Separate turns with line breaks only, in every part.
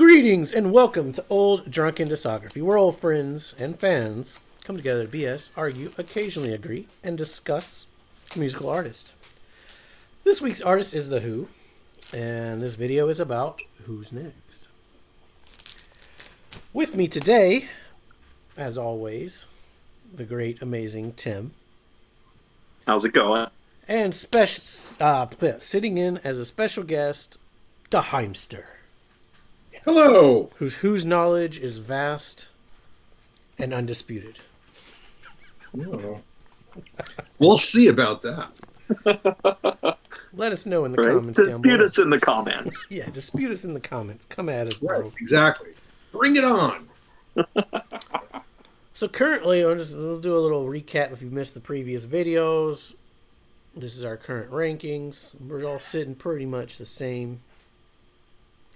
Greetings and welcome to Old Drunken Discography, where old friends and fans come together to BS, argue, occasionally agree, and discuss a musical artist. This week's artist is The Who, and this video is about Who's Next. With me today, as always, the great, amazing Tim.
How's it going?
And sitting in as a special guest, the Heimster.
Hello.
Whose knowledge is vast and undisputed.
Oh. We'll see about that.
Let us know in the comments
Dispute
down below.
us in the comments.
Yeah, dispute us in the comments. Come at us, bro.
Right, exactly. Bring it on.
So currently, we'll do a little recap if you missed the previous videos. This is our current rankings. We're all sitting pretty much the same.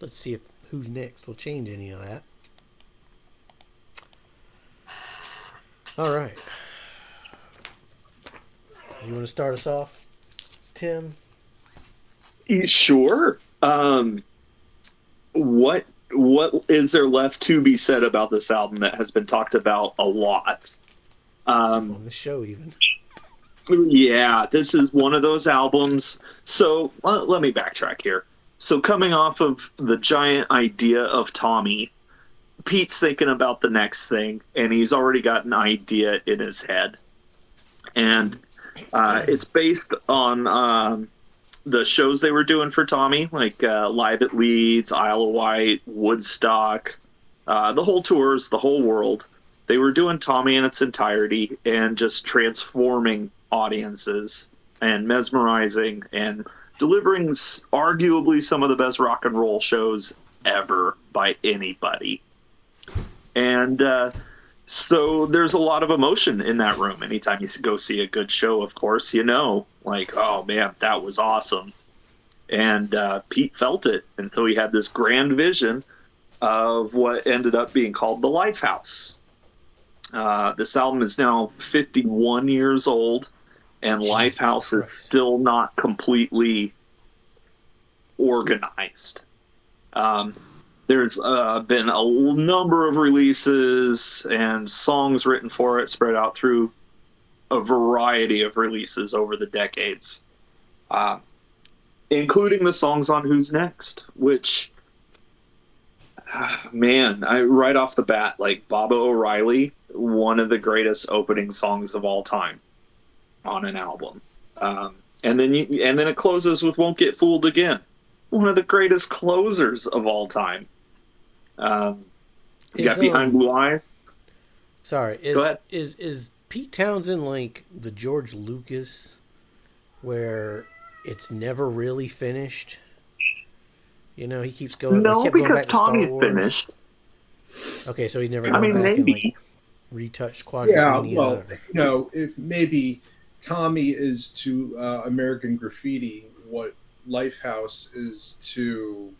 Let's see if Who's Next will change any of that. All right. You want to start us off, Tim?
Sure. What is there left to be said about this album that has been talked about a lot?
On the show, even.
Yeah, this is one of those albums. So let me backtrack here. So coming off of the giant idea of Tommy, Pete's thinking about the next thing, and he's already got an idea in his head. And it's based on the shows they were doing for Tommy, like Live at Leeds, Isle of Wight, Woodstock, the whole tours, the whole world. They were doing Tommy in its entirety and just transforming audiences and mesmerizing and delivering arguably some of the best rock and roll shows ever by anybody. And so there's a lot of emotion in that room. Anytime you go see a good show, of course, like, oh man, that was awesome. And Pete felt it until he had this grand vision of what ended up being called the Lifehouse. This album is now 51 years old, and Jesus Lifehouse Christ. Is still not completely organized. There's been a number of releases and songs written for it spread out through a variety of releases over the decades, including the songs on Who's Next, which, right off the bat, like Baba O'Reilly, one of the greatest opening songs of all time on an album. And then it closes with Won't Get Fooled Again, one of the greatest closers of all time. You got Behind Blue Eyes.
Sorry,
Go ahead.
Is Pete Townsend like the George Lucas, where it's never really finished? He keeps going.
No, because
going back to
Tommy's
Star Wars.
finished.
Okay, so he's never gone back
maybe.
and like retouched Quadrophenia.
Yeah, well, if maybe Tommy is to American Graffiti what Lifehouse is to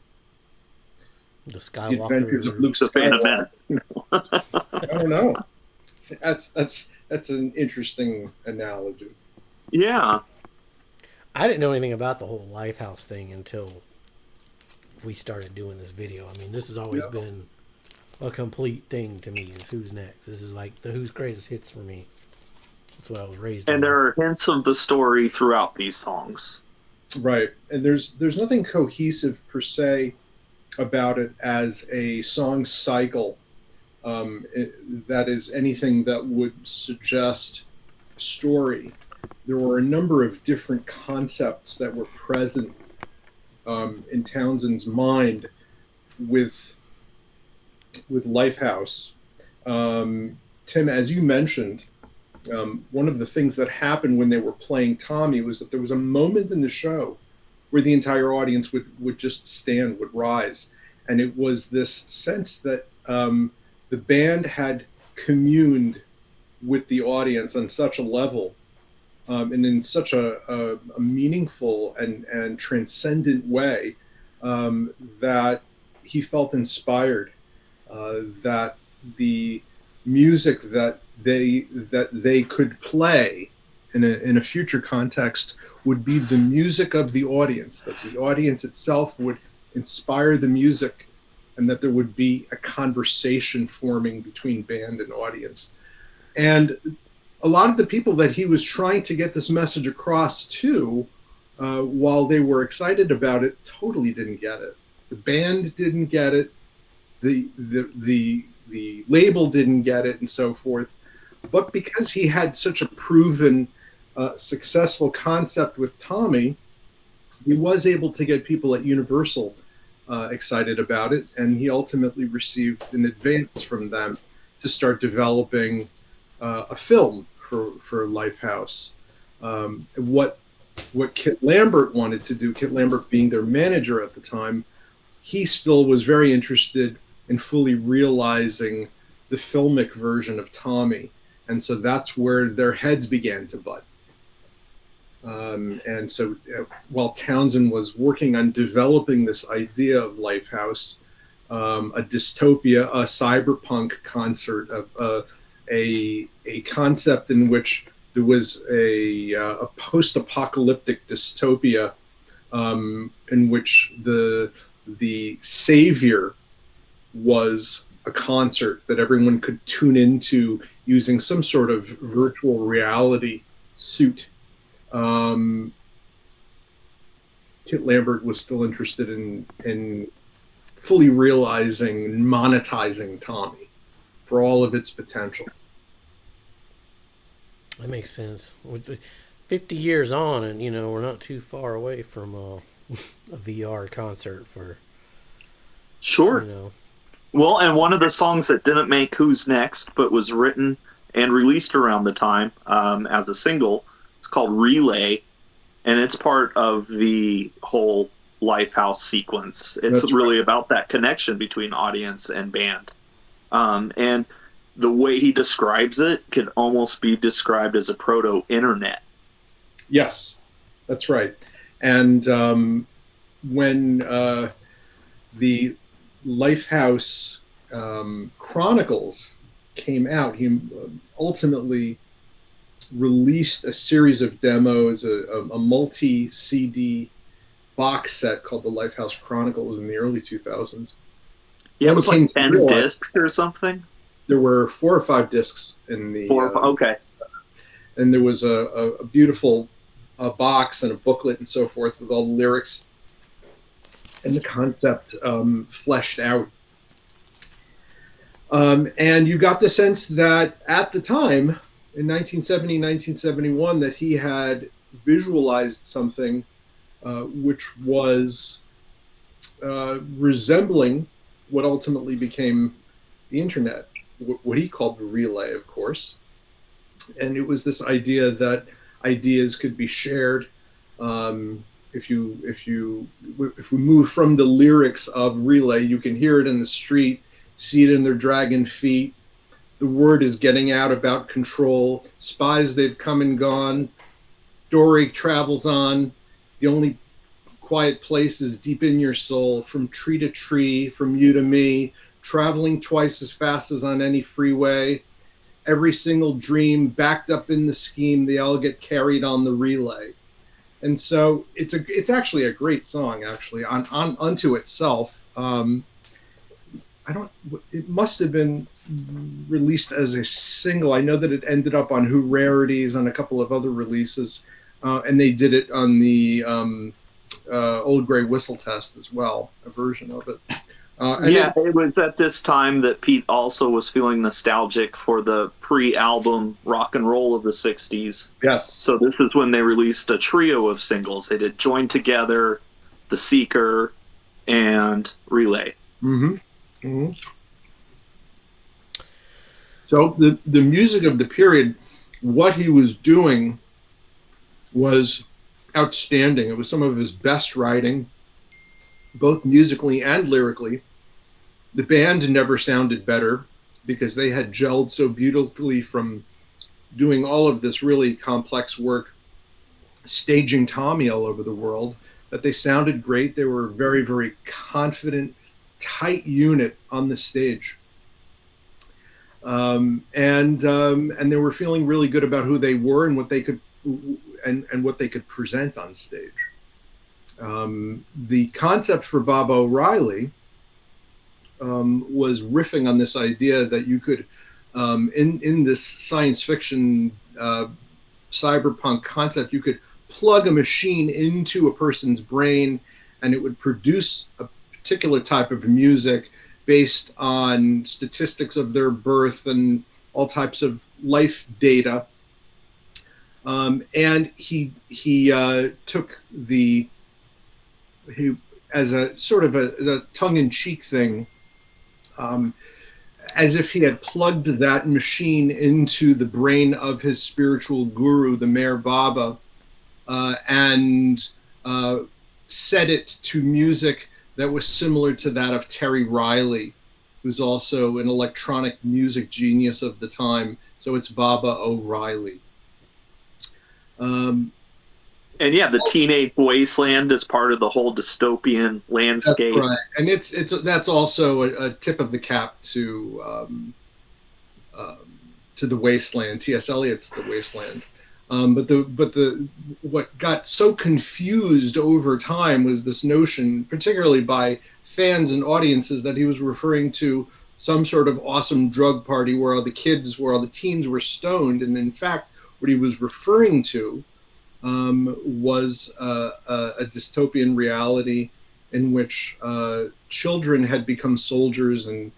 the Skywalker.
The Adventures of Luke
The Phantom
Skywalker.
Menace.
I don't know. That's an interesting analogy.
Yeah.
I didn't know anything about the whole Lifehouse thing until we started doing this video. I mean, this has always been a complete thing to me. Is Who's Next? This is like the Who's Greatest Hits for me. That's what I was raised on.
And there are hints of the story throughout these songs.
Right. And there's nothing cohesive per se about it as a song cycle that is anything that would suggest story. There were a number of different concepts that were present in Townsend's mind with Lifehouse. Tim, as you mentioned, one of the things that happened when they were playing Tommy was that there was a moment in the show where the entire audience would just stand, would rise. And it was this sense that the band had communed with the audience on such a level and in such a meaningful and transcendent way that he felt inspired, that the music that they could play in a future context would be the music of the audience, that the audience itself would inspire the music and that there would be a conversation forming between band and audience. And a lot of the people that he was trying to get this message across to, while they were excited about it, totally didn't get it. The band didn't get it. The label didn't get it, and so forth. But because he had such a proven, successful concept with Tommy, he was able to get people at Universal excited about it, and he ultimately received an advance from them to start developing a film for Lifehouse. What Kit Lambert wanted to do, Kit Lambert being their manager at the time, he still was very interested in fully realizing the filmic version of Tommy. And so that's where their heads began to butt. And so while Townsend was working on developing this idea of Lifehouse, a dystopia, a cyberpunk concert, a concept in which there was a post-apocalyptic dystopia in which the savior was a concert that everyone could tune into using some sort of virtual reality suit. Kit Lambert was still interested in fully realizing and monetizing Tommy for all of its potential.
That makes sense. 50 years on, and we're not too far away from a VR concert for.
Sure. Well, and one of the songs that didn't make Who's Next, but was written and released around the time as a single, it's called Relay, and it's part of the whole Lifehouse sequence. It's really about that connection between audience and band. And the way he describes it could almost be described as a proto-internet.
Yes, that's right. And when the Lifehouse Chronicles came out, he ultimately released a series of demos, a multi-CD box set called the Lifehouse Chronicles in the early 2000s.
Yeah, it was like 10 discs or something.
There were 4 or 5 discs in the.
Okay.
And there was a beautiful box and a booklet and so forth with all the lyrics and the concept fleshed out. And you got the sense that at the time, in 1970, 1971, that he had visualized something which was resembling what ultimately became the internet, what he called the relay, of course. And it was this idea that ideas could be shared. If we move from the lyrics of Relay, you can hear it in the street, see it in their dragon feet. The word is getting out about control. Spies, they've come and gone. Story travels on. The only quiet place is deep in your soul, from tree to tree, from you to me, traveling twice as fast as on any freeway. Every single dream backed up in the scheme, they all get carried on the relay. And so it's actually a great song, actually, unto itself. It must have been released as a single. I know that it ended up on Who Rarities and a couple of other releases, and they did it on the Old Grey Whistle Test as well, a version of it.
It was at this time that Pete also was feeling nostalgic for the pre-album rock and roll of the 60s.
Yes.
So this is when they released a trio of singles. They did Join Together, The Seeker, and Relay.
Mm-hmm. Mm-hmm. So the music of the period, what he was doing was outstanding. It was some of his best writing, both musically and lyrically. The band never sounded better because they had gelled so beautifully from doing all of this really complex work, staging Tommy all over the world, that they sounded great. They were a very, very confident, tight unit on the stage. And they were feeling really good about who they were and what they could and what they could present on stage. The concept for Bob O'Reilly was riffing on this idea that you could, in this science fiction cyberpunk concept, you could plug a machine into a person's brain and it would produce a particular type of music based on statistics of their birth and all types of life data. And he took as a sort of a tongue-in-cheek thing, as if he had plugged that machine into the brain of his spiritual guru, the Mayor Baba, and set it to music that was similar to that of Terry Riley, who's also an electronic music genius of the time. So it's Baba O'Reilly.
And yeah, the teenage wasteland is part of the whole dystopian landscape.
That's right, and that's also a tip of the cap to the wasteland. T.S. Eliot's The Wasteland. But what got so confused over time was this notion, particularly by fans and audiences, that he was referring to some sort of awesome drug party where all the teens were stoned, and in fact, what he was referring to was a dystopian reality in which children had become soldiers and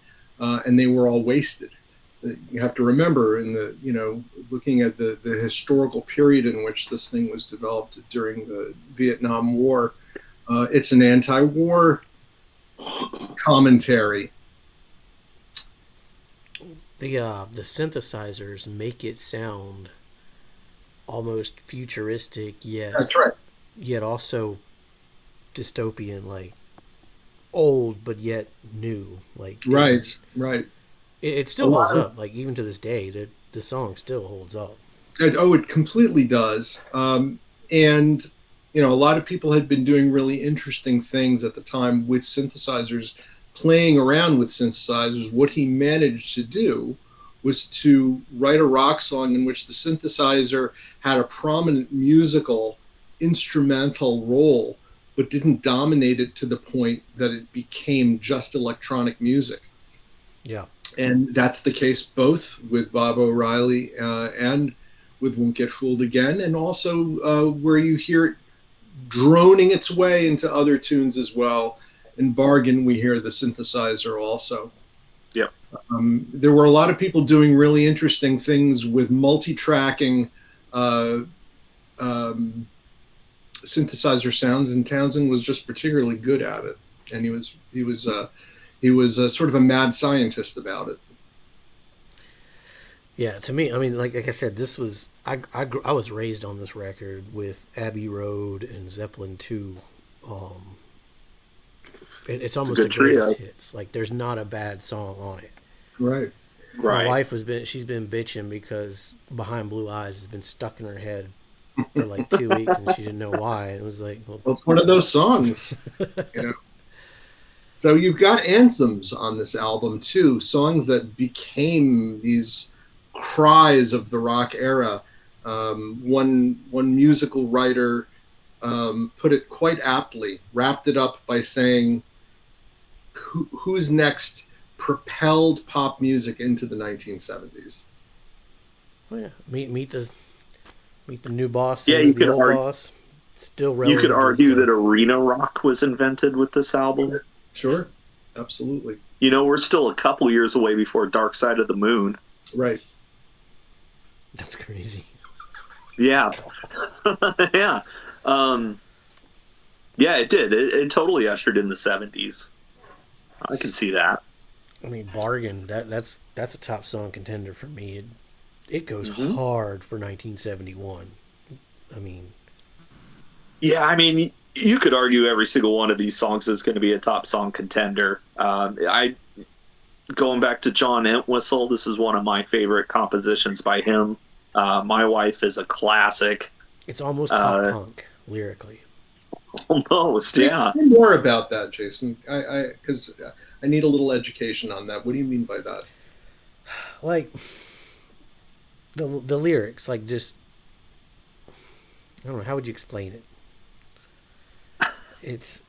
they were all wasted. You have to remember, looking at the historical period in which this thing was developed during the Vietnam War, it's an anti-war commentary.
The synthesizers make it sound almost futuristic, yet
that's right,
yet also dystopian, like old but yet new, like
right.
It still holds up, like even to this day. The song still holds up.
It completely does. And a lot of people had been doing really interesting things at the time with synthesizers, playing around with synthesizers. What he managed to do was to write a rock song in which the synthesizer had a prominent musical instrumental role, but didn't dominate it to the point that it became just electronic music.
Yeah.
And that's the case both with Bob O'Reilly and with Won't Get Fooled Again, and also where you hear it droning its way into other tunes as well. In Bargain, we hear the synthesizer also.
Yep.
There were a lot of people doing really interesting things with multi-tracking synthesizer sounds, and Townsend was just particularly good at it. And he was sort of a mad scientist about it.
Yeah, to me, I mean, like I said, this was I was raised on this record with Abbey Road and Zeppelin 2. It's almost a greatest hits. Like, there's not a bad song on it.
Right.
My wife she's been bitching because Behind Blue Eyes has been stuck in her head for like 2 weeks, and she didn't know why. And it was like,
well, it's one of those songs, So you've got anthems on this album too, songs that became these cries of the rock era. One musical writer put it quite aptly, wrapped it up by saying, "Who's next propelled pop music into the 1970s?"
Oh yeah, meet the new boss.
Yeah, you
the
could
old
argue.
boss. Still relevant.
You could argue that arena rock was invented with this album.
Sure, absolutely.
We're still a couple years away before Dark Side of the Moon.
Right.
That's crazy.
Yeah. Yeah. Yeah, it did. It totally ushered in the 70s. I can see that.
I mean, Bargain, that's a top song contender for me. It goes hard for 1971. I mean...
Yeah, I mean, you could argue every single one of these songs is going to be a top song contender. Going back to John Entwistle, this is one of my favorite compositions by him. My Wife is a classic.
It's almost pop punk lyrically.
Almost, yeah.
Tell me more about that, Jason, because I need a little education on that. What do you mean by that?
Like the lyrics, like just I don't know. How would you explain it?
It's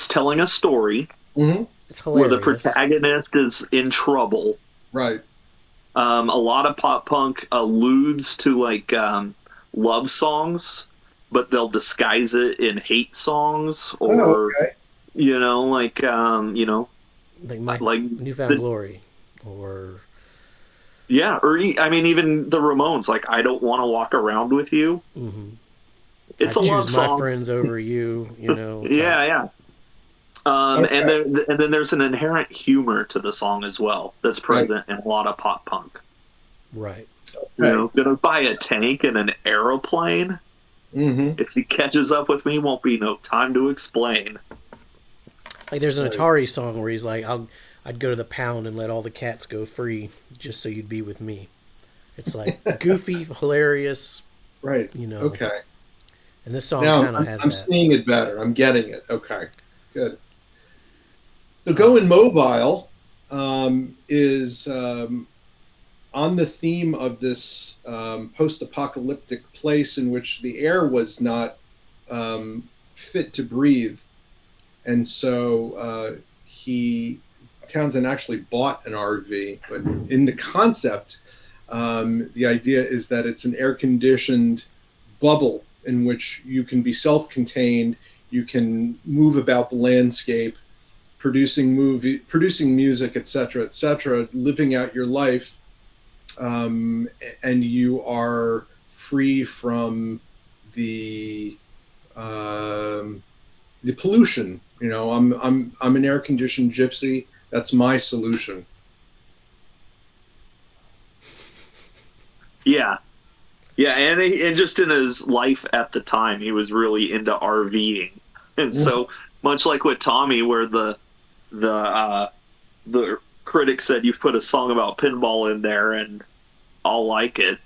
telling a story.
Mm-hmm.
It's
where the
hilarious.
protagonist is in trouble.
Right.
A lot of pop punk alludes to like love songs, but they'll disguise it in hate songs,
Oh,
or
okay.
Like my
like
Newfound
the,
Glory, or
yeah, or I mean even the Ramones, like I don't want to walk around with you.
I
It's a
choose
love
my
song.
friends over you. Type.
Yeah, yeah. And
Okay.
then there's an inherent humor to the song as well that's
Right.
present in a lot of pop punk.
Right.
Hey.
Gonna buy a tank and an aeroplane.
Mm-hmm.
If she catches up with me, won't be no time to explain.
Like there's an
Right.
Atari song where he's like, I'd go to the pound and let all the cats go free just so you'd be with me. It's like goofy, hilarious,
Right.
you know.
Okay.
And this song
Now
kind of has
I'm
that.
seeing it better. I'm getting it. Okay. Good. So going mobile is on the theme of this post-apocalyptic place in which the air was not fit to breathe, and so he Townsend actually bought an RV. But in the concept, the idea is that it's an air-conditioned bubble in which you can be self-contained, you can move about the landscape, producing music, etc., living out your life, and you are free from the the pollution. I'm an air conditioned gypsy. That's my solution.
Yeah, yeah, and just in his life at the time, he was really into RVing, and so much like with Tommy, where the the critic said you've put a song about pinball in there, and I'll like it.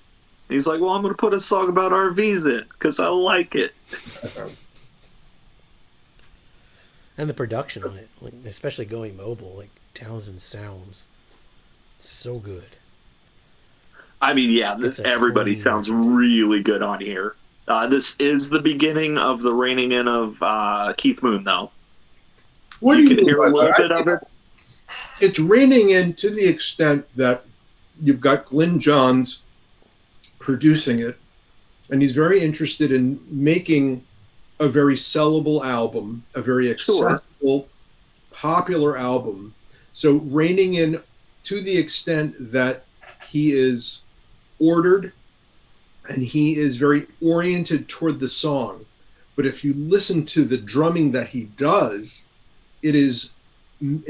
He's like, well, I'm going to put a song about RVs in because I like it.
And the production on it, like especially going mobile, like Townsend sounds so good.
I mean, yeah,
It's a
everybody
clean
sounds
record.
really good on here. This is the beginning of the reining in of Keith Moon, though.
What do
You
you
can
mean
hear
by
a little
that?
bit of it.
It's reining in to the extent that you've got Glyn Johns producing it, and he's very interested in making a very sellable album, a very
Sure.
accessible, popular album. So reining in to the extent that he is ordered and he is very oriented toward the song. But if you listen to the drumming that he does, it's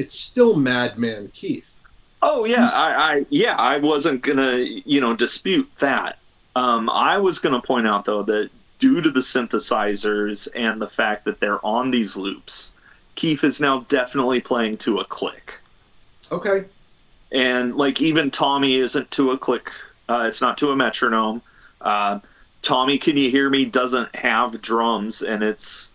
still Madman Keith.
Oh yeah, I wasn't gonna dispute that. I was gonna point out though that due to the synthesizers and the fact that they're on these loops, Keith is now definitely playing to a click.
Okay.
And like even Tommy isn't to a click. It's not to a metronome. Tommy, Can You Hear Me doesn't have drums, and it's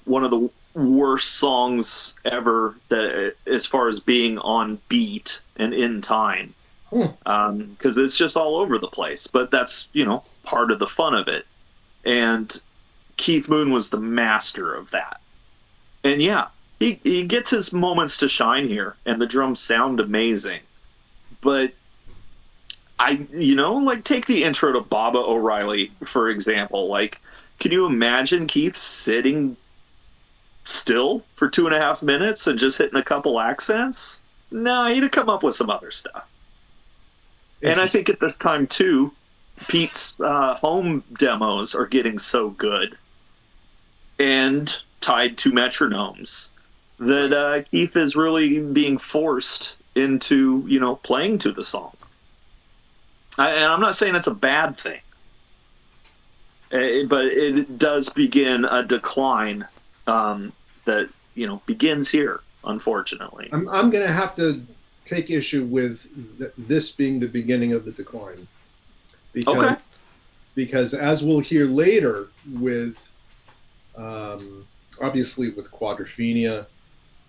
one of the worst songs ever that as far as being on beat and in time, because it's just all over the place. But that's part of the fun of it. And Keith Moon was the master of that. And yeah, he gets his moments to shine here, and the drums sound amazing. But like take the intro to Baba O'Reilly, for example. Like, can you imagine Keith sitting still for 2.5 minutes and just hitting a couple accents? No, he'd have come up with some other stuff. And I think at this time, too, Pete's home demos are getting so good and tied to metronomes that Keith is really being forced into, playing to the song. And I'm not saying it's a bad thing, but it does begin a decline that, begins here, unfortunately.
I'm going to have to take issue with this being the beginning of the decline. Because as we'll hear later with, obviously with Quadrophenia,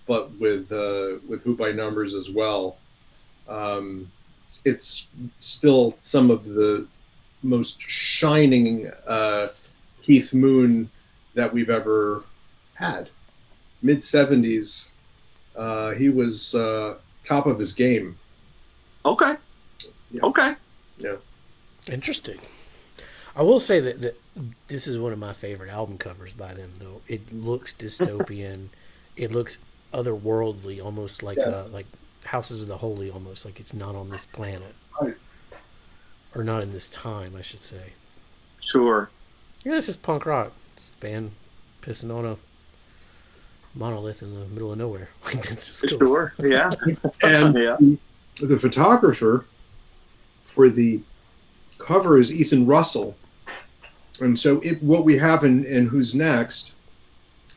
but with Who by Numbers as well, it's still some of the most shining Keith Moon that we've ever had. Mid 70s, He was top of his game.
Okay.
Yeah.
Okay.
Yeah.
Interesting. I will say that this is one of my favorite album covers by them, though. It looks dystopian. It looks otherworldly, almost like like Houses of the Holy, almost like it's not on this planet.
Right.
Or not in this time, I should say.
Sure.
Yeah, this is punk rock. It's a band pissing on a monolith in the middle of nowhere. Like, that's just cool.
Sure. Yeah.
And
Yeah.
the photographer for the cover is Ethan Russell. And so what we have in Who's Next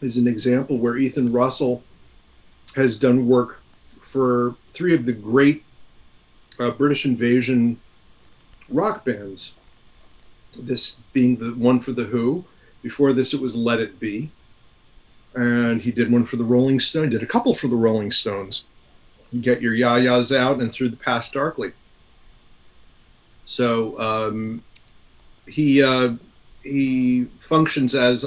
is an example where Ethan Russell has done work for three of the great British invasion rock bands. This being the one for The Who. Before this, it was Let It Be. And he did one for the Rolling Stones. Did a couple for the Rolling Stones. Get Your Ya-Ya's Out and Through the Past Darkly. So he functions as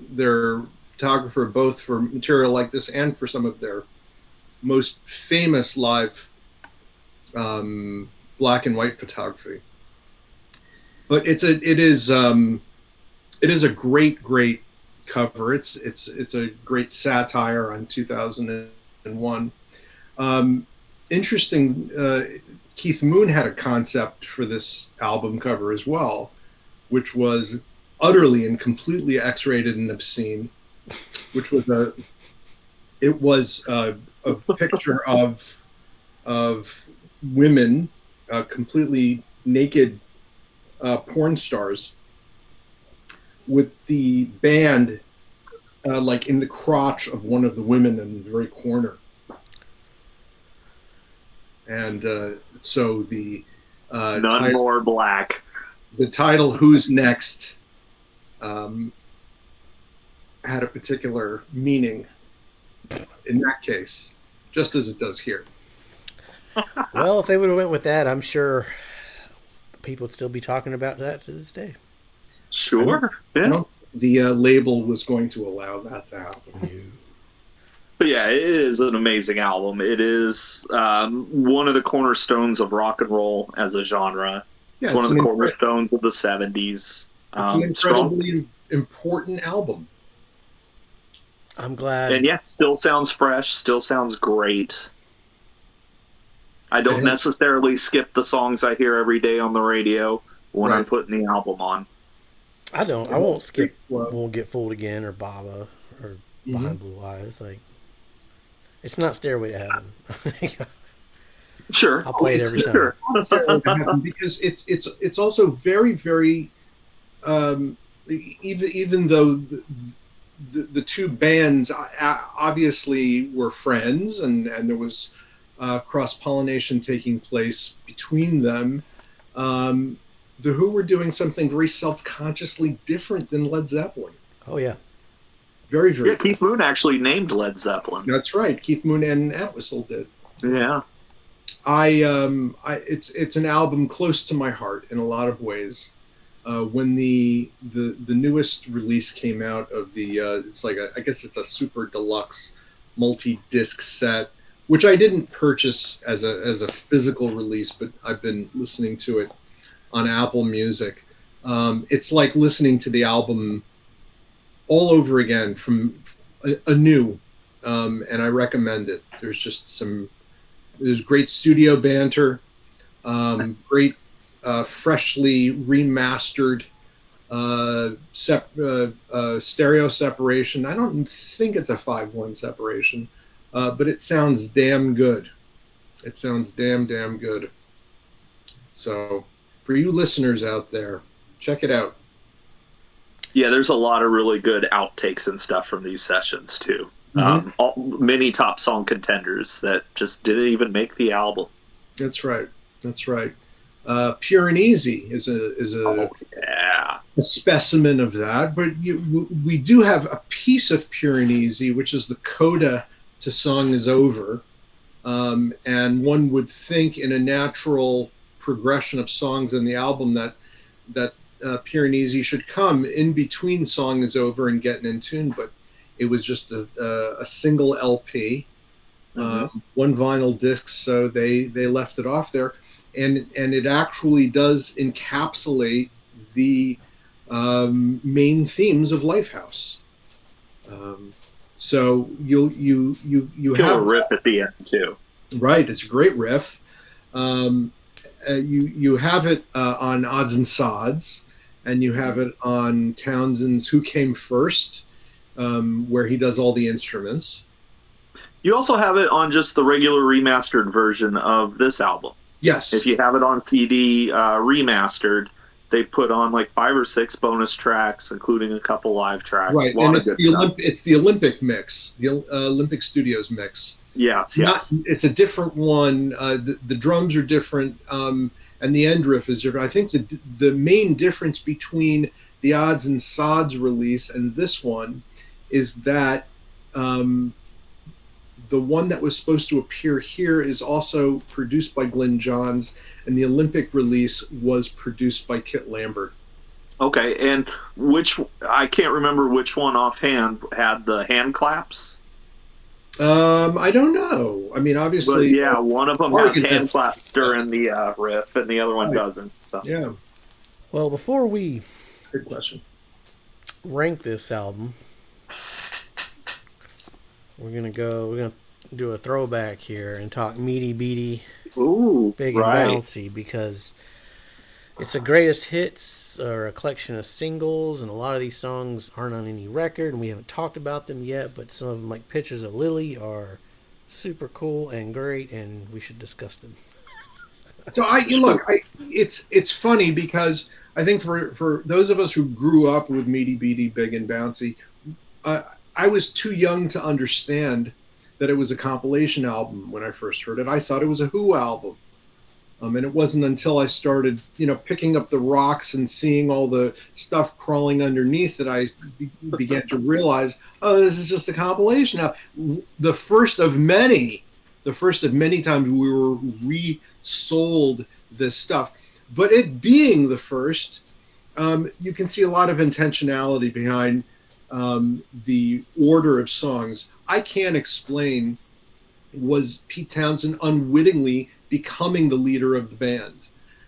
their photographer both for material like this and for some of their most famous live black and white photography. But it is a great cover. It's a great satire on 2001. Interesting. Keith Moon had a concept for this album cover as well, which was utterly and completely X-rated and obscene. Which was a picture of women, completely naked porn stars, with the band like in the crotch of one of the women in the very corner. And so the
None more black.
The title "Who's Next" had a particular meaning in that case, just as it does here.
Well, if they would have went with that, I'm sure people would still be talking about that to this day.
Sure. Yeah.
The label was going to allow that to happen.
But yeah, it is an amazing album. It is one of the cornerstones of rock and roll as a genre.
Yeah,
it's one of the cornerstones of the 70s.
It's an incredibly important album.
I'm glad.
And yeah, still sounds fresh, still sounds great. I don't necessarily skip the songs I hear every day on the radio when I'm putting the album on.
I don't. I won't skip Won't Get Fooled Again or Baba or Behind Blue Eyes. Like, it's not Stairway to Heaven.
Sure.
I'll play it every time.
Sure.
Because it's also very, very even though the two bands obviously were friends and there was cross-pollination taking place between them, the Who were doing something very self-consciously different than Led Zeppelin.
Oh yeah,
very, very.
Yeah, Keith Moon actually named Led Zeppelin.
That's right. Keith Moon and Entwistle did.
Yeah.
It's an album close to my heart in a lot of ways. When the newest release came out of the it's like I guess it's a super deluxe multi-disc set, which I didn't purchase as a physical release, but I've been listening to it on Apple Music. It's like listening to the album all over again from anew, and I recommend it. There's great studio banter, great freshly remastered stereo separation. I don't think it's a 5-1 separation, but it sounds damn good. It sounds damn good. So for you listeners out there, check it out.
Yeah, there's a lot of really good outtakes and stuff from these sessions too. Many top song contenders that just didn't even make the album.
That's right. Pure and Easy is a specimen of that. But we do have a piece of Pure and Easy, which is the coda to Song Is Over. And one would think in a natural progression of songs in the album that Pure and Easy should come in between Song Is Over and Getting in Tune, but it was just a single LP. one vinyl disc, so they left it off there, and it actually does encapsulate the main themes of Lifehouse. So you
Kill
have
a riff at the end too.
right. It's a great riff. You have it on Odds and Sods, and you have it on Townsend's Who Came First, where he does all the instruments.
You also have it on just the regular remastered version of this album.
Yes.
If you have it on CD remastered, they put on like 5 or 6 bonus tracks, including a couple live tracks.
Right, and it's the Olympic mix, the Olympic Studios mix.
Yes.
It's a different one. The drums are different, and the end riff is different. I think the main difference between the Odds and Sods release and this one is that the one that was supposed to appear here is also produced by Glyn Johns, and the Olympic release was produced by Kit Lambert.
Okay, and I can't remember which one offhand had the hand claps.
I don't know. I mean, obviously,
but yeah, one of them has hand claps during the riff, and the other one doesn't. So
yeah.
Well, before we
good question
rank this album, we're gonna do a throwback here and talk Meaty Beaty, Big and Bouncy, because it's a greatest hits or a collection of singles, and a lot of these songs aren't on any record, and we haven't talked about them yet, but some of them, like Pictures of Lily, are super cool and great, and we should discuss them.
So it's funny because I think for those of us who grew up with Meaty Beaty, Big and Bouncy, I was too young to understand that it was a compilation album when I first heard it. I thought it was a Who album. And it wasn't until I started, picking up the rocks and seeing all the stuff crawling underneath that I began to realize, oh, this is just a compilation. Now, the first of many times we were resold this stuff. But it being the first, you can see a lot of intentionality behind the order of songs. I can't explain, was Pete Townsend unwittingly becoming the leader of the band?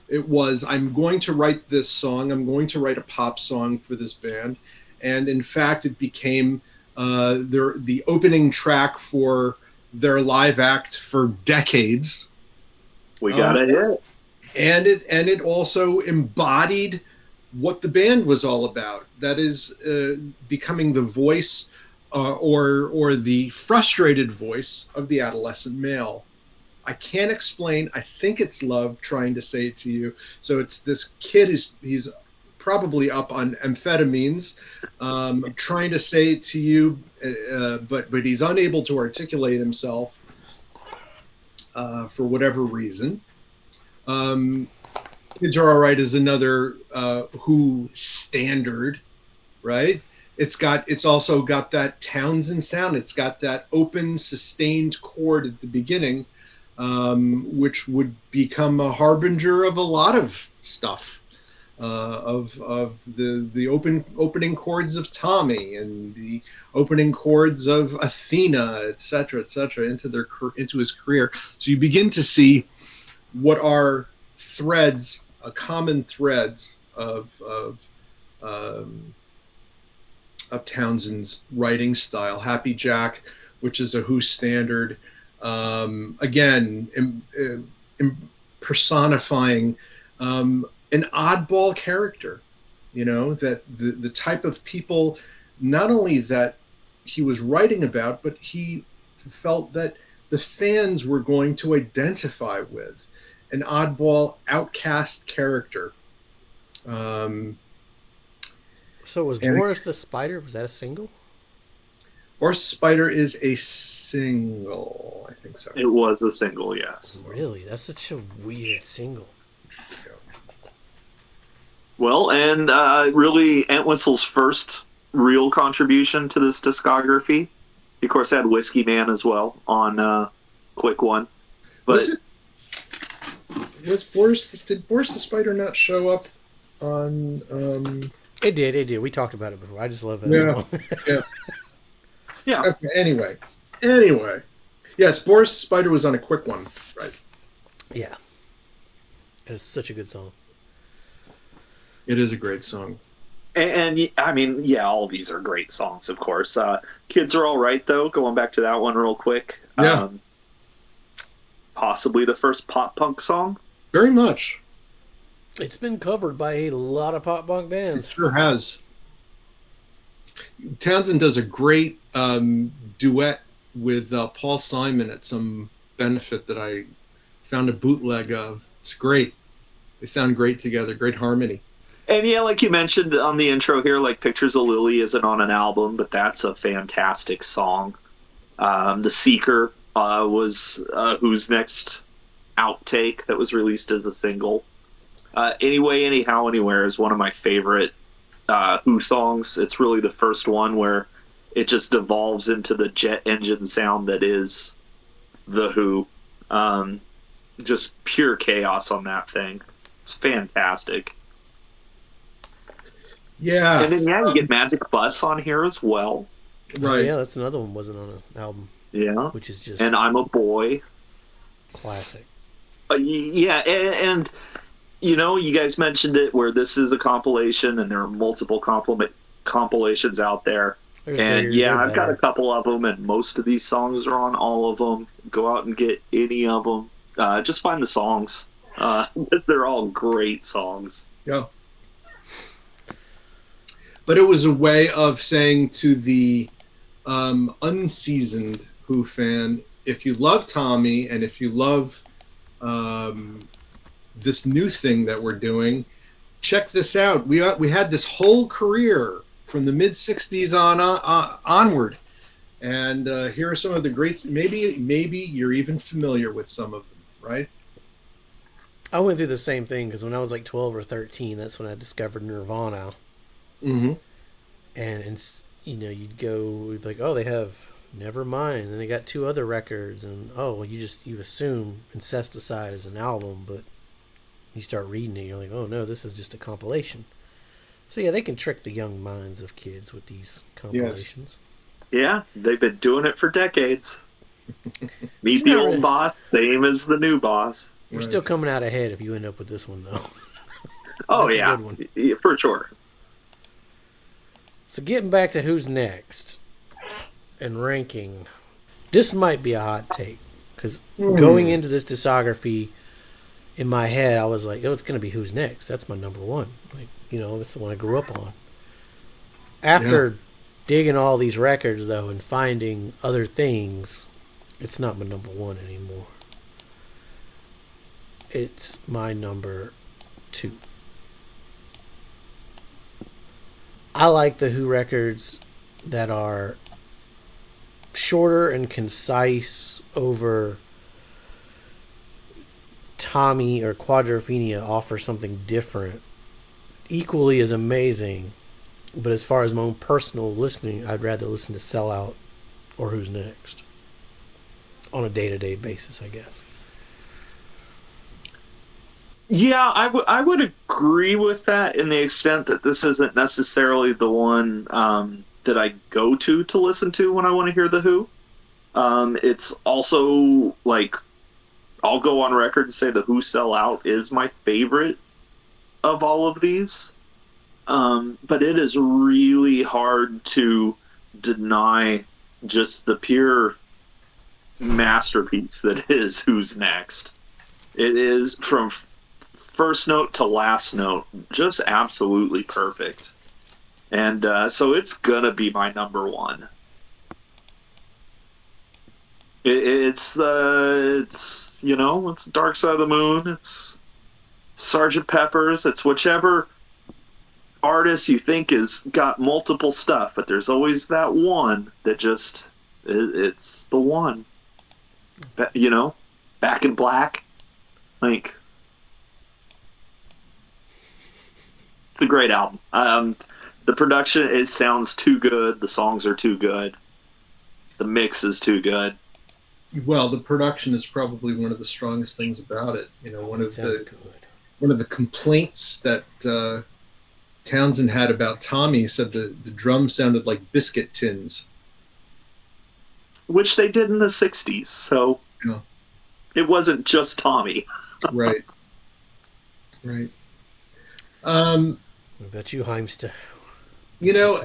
It was, I'm going to write this song, I'm going to write a pop song for this band. And in fact, it became the opening track for their live act for decades.
We got a hit.
And it also embodied what the band was all about. That is becoming the voice or the frustrated voice of the adolescent male. I can't explain. I think it's love trying to say it to you. So it's this kid he's probably up on amphetamines, trying to say it to you, but he's unable to articulate himself for whatever reason. Kids Are Alright is another Who standard, right? It's also got that Townsend sound. It's got that open, sustained chord at the beginning, which would become a harbinger of a lot of stuff, of the opening chords of Tommy and the opening chords of Athena, etc., into his career. So you begin to see what are threads, common threads of Townsend's writing style. Happy Jack, which is a Who standard, again personifying an oddball character, that the type of people not only that he was writing about, but he felt that the fans were going to identify with. An oddball, outcast character.
So was Boris the Spider, was that a single?
Boris the Spider is a single, I think so.
It was a single, yes.
Really? That's such a weird single.
Well, and really Entwistle's first real contribution to this discography. He, of course, had Whiskey Man as well on Quick One. But
did Boris the Spider not show up on
It did. We talked about it before. I just love that song.
Yeah.
Yeah.
Okay, anyway. Yes, Boris Spider was on a quick one, right?
Yeah. It is such a good song.
It is a great song.
And I mean, yeah, all of these are great songs, of course. Kids Are All Right, though, going back to that one real quick.
Yeah.
Possibly the first pop punk song.
Very much.
It's been covered by a lot of pop punk bands.
It sure has. Townsend does a great duet with Paul Simon at some benefit that I found a bootleg of. It's great. They sound great together. Great harmony.
And yeah, like you mentioned on the intro here, like Pictures of Lily isn't on an album, but that's a fantastic song. The Seeker was Who's Next outtake that was released as a single. Anyway, Anyhow, Anywhere is one of my favorite Who songs. It's really the first one where it just devolves into the jet engine sound that is the Who. Just pure chaos on that thing. It's fantastic.
Yeah.
And then, yeah, you get Magic Bus on here as well.
Right.
Yeah, that's another one wasn't on an album.
Yeah.
Which is just...
And I'm a Boy.
Classic.
Yeah, and you know, you guys mentioned it where this is a compilation and there are multiple compilations out there. And yeah, I've got a couple of them, and most of these songs are on all of them. Go out and get any of them. Just find the songs, because they're all great songs.
Yeah. But it was a way of saying to the unseasoned Who fan, if you love Tommy and if you love this new thing that we're doing, check this out. We had this whole career from the mid '60s onward, and here are some of the greats. Maybe you're even familiar with some of them, right?
I went through the same thing because when I was like 12 or 13, that's when I discovered Nirvana.
Mm-hmm.
And you know, you'd be like, oh, they have Nevermind, and they got 2 other records, and oh, well, you assume Incesticide is an album, but you start reading it, you're like, oh no, this is just a compilation. So yeah, they can trick the young minds of kids with these compilations.
Yes. Yeah, they've been doing it for decades. Meet the old boss, same as the new boss.
You're still coming out ahead if you end up with this one, though.
Oh yeah, for sure.
So getting back to Who's Next and ranking, this might be a hot take because going into this discography, in my head I was like, oh, it's going to be Who's Next. That's my number one. Like, you know, that's the one I grew up on. After digging all these records though and finding other things, it's not my number one anymore. It's my number 2. I like the Who records that are shorter and concise over Tommy or Quadrophenia offer something different. Equally as amazing, but as far as my own personal listening, I'd rather listen to Sellout or Who's Next on a day-to-day basis, I guess.
Yeah, I would agree with that in the extent that this isn't necessarily the one that I go to listen to when I want to hear the Who. It's also like I'll go on record and say the Who Sell Out is my favorite of all of these. But it is really hard to deny just the pure masterpiece that is Who's Next. It is from first note to last note, just absolutely perfect. And so it's gonna be my number one. It's you know, it's Dark Side of the Moon, it's Sgt. Pepper's, it's whichever artist you think has got multiple stuff, but there's always that one that just it's the one. You know, Back in Black, like. It's a great album. The production, it sounds too good. The songs are too good. The mix is too good.
Well, the production is probably one of the strongest things about it. You know, one of the complaints that Townsend had about Tommy said the drums sounded like biscuit tins.
which they did in the 60s. So
Yeah.
it wasn't just Tommy.
Right. Right.
What about you, Heimster?
You know,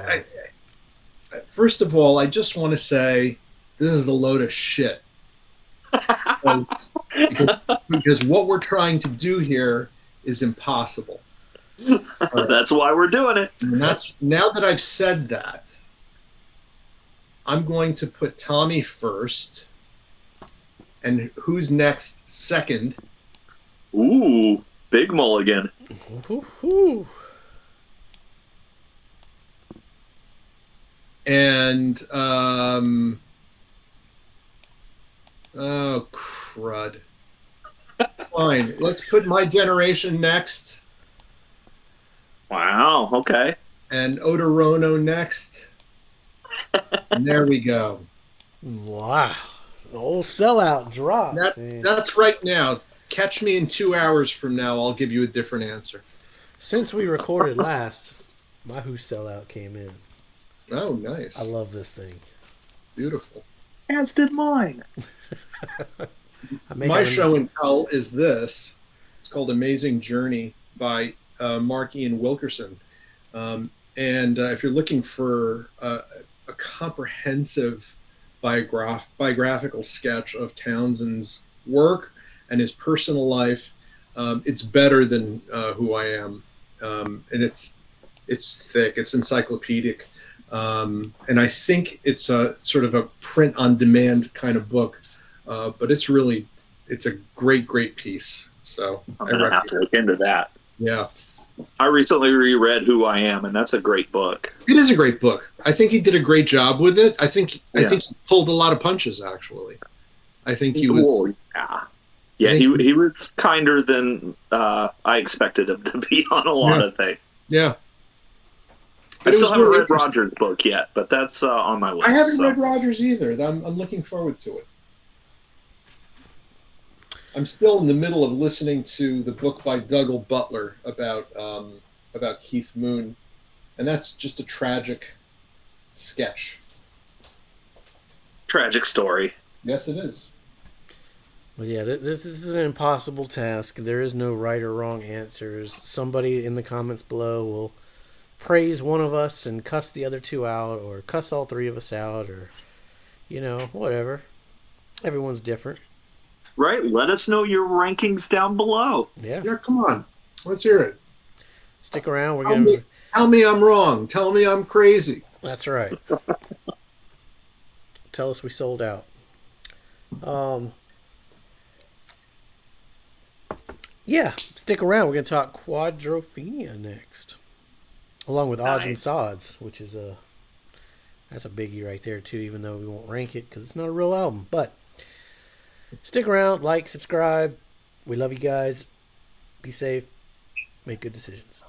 first of all, I just want to say this is a load of shit. Because what we're trying to do here is impossible.
That's why we're doing it.
And that's, now that I've said that, I'm going to put Tommy first. And who's next second?
Ooh, big mulligan.
Woo-hoo.
And oh crud. Fine. Let's put My Generation next.
Wow, okay.
And Odorono next. And there we go.
Wow. The old sellout drop.
That's right now. Catch me in 2 hours from now. I'll give you a different answer.
Since we recorded last, my Who sellout came in.
Oh, nice.
I love this thing.
Beautiful.
As did mine.
My show and tell is this. It's called Amazing Journey by Mark Ian Wilkerson. And if you're looking for a comprehensive biographical sketch of Townsend's work and his personal life, it's better than Who I Am. And it's thick. It's encyclopedic. And I think it's a sort of a print-on-demand kind of book. But it's a great piece. So
I'm going to have to look into that.
Yeah.
I recently reread Who I Am, and that's a great book.
It is a great book. I think he did a great job with it. I think he pulled a lot of punches, actually. I think he was...
He was kinder than I expected him to be on a lot of things.
Yeah.
I still haven't read Roger's book yet, but that's on my list.
I haven't read Roger's either. I'm looking forward to it. I'm still in the middle of listening to the book by Dougal Butler about Keith Moon, and that's just a tragic sketch.
Tragic story.
Yes, it is.
Well, yeah, this is an impossible task. There is no right or wrong answers. Somebody in the comments below will praise one of us and cuss the other two out, or cuss all three of us out, or, whatever. Everyone's different.
Right? Let us know your rankings down below.
Yeah, come on. Let's hear it.
Stick around.
Tell me I'm wrong. Tell me I'm crazy.
That's right. Tell us we sold out. Yeah, stick around. We're going to talk Quadrophenia next. Along with Odds and Sods, which is that's a biggie right there, too, even though we won't rank it because it's not a real album. But stick around, like, subscribe. We love you guys. Be safe. Make good decisions.